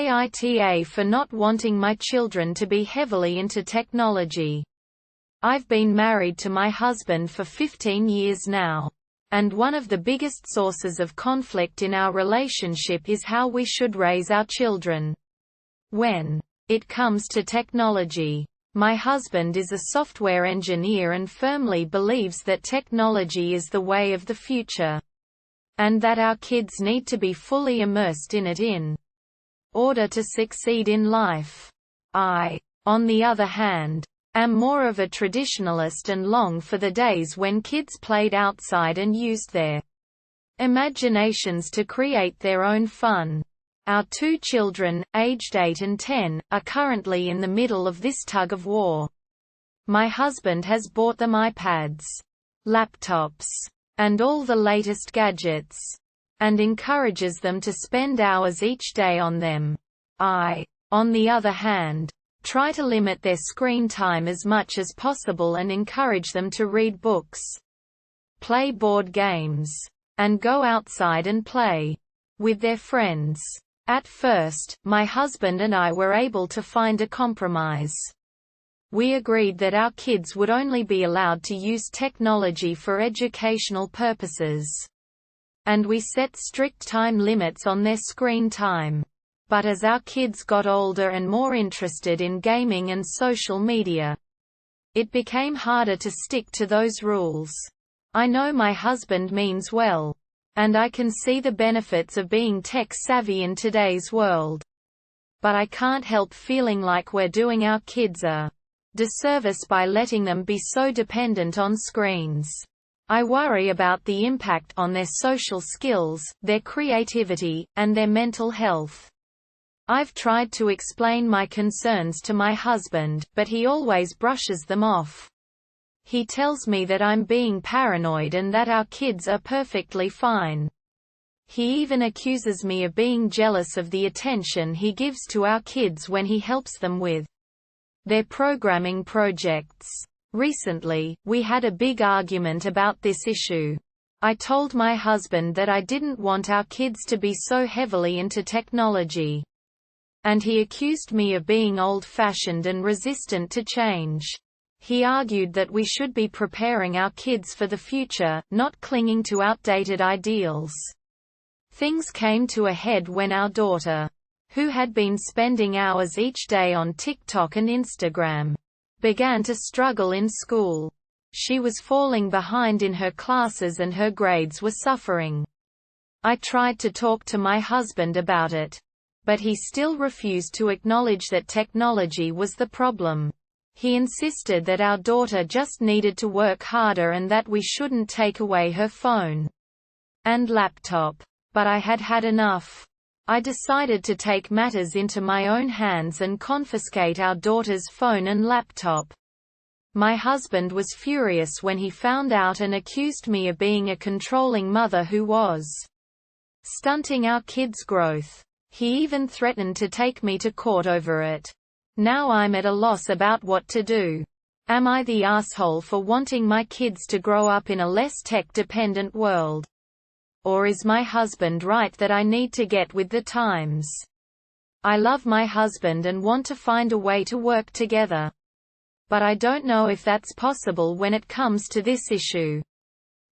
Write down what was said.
AITA for not wanting my children to be heavily into technology. I've been married to my husband for 15 years now. And one of the biggest sources of conflict in our relationship is how we should raise our children. When it comes to technology, my husband is a software engineer and firmly believes that technology is the way of the future, and that our kids need to be fully immersed in it in order to succeed in life. I, on the other hand, am more of a traditionalist and long for the days when kids played outside and used their imaginations to create their own fun. Our 2 children, aged 8 and 10, are currently in the middle of this tug-of-war. My husband has bought them iPads, laptops, and all the latest gadgets, and encourages them to spend hours each day on them. I, on the other hand, try to limit their screen time as much as possible and encourage them to read books, play board games, and go outside and play with their friends. At first, my husband and I were able to find a compromise. We agreed that our kids would only be allowed to use technology for educational purposes, and we set strict time limits on their screen time. But as our kids got older and more interested in gaming and social media, it became harder to stick to those rules. I know my husband means well, and I can see the benefits of being tech-savvy in today's world. But I can't help feeling like we're doing our kids a disservice by letting them be so dependent on screens. I worry about the impact on their social skills, their creativity, and their mental health. I've tried to explain my concerns to my husband, but he always brushes them off. He tells me that I'm being paranoid and that our kids are perfectly fine. He even accuses me of being jealous of the attention he gives to our kids when he helps them with their programming projects. Recently, we had a big argument about this issue. I told my husband that I didn't want our kids to be so heavily into technology, and he accused me of being old-fashioned and resistant to change. He argued that we should be preparing our kids for the future, not clinging to outdated ideals. Things came to a head when our daughter, who had been spending hours each day on TikTok and Instagram, began to struggle in school. She was falling behind in her classes and her grades were suffering. I tried to talk to my husband about it, but he still refused to acknowledge that technology was the problem. He insisted that our daughter just needed to work harder and that we shouldn't take away her phone and laptop. But I had had enough. I decided to take matters into my own hands and confiscate our daughter's phone and laptop. My husband was furious when he found out and accused me of being a controlling mother who was stunting our kids' growth. He even threatened to take me to court over it. Now I'm at a loss about what to do. Am I the asshole for wanting my kids to grow up in a less tech-dependent world? Or is my husband right that I need to get with the times? I love my husband and want to find a way to work together. But I don't know if that's possible when it comes to this issue.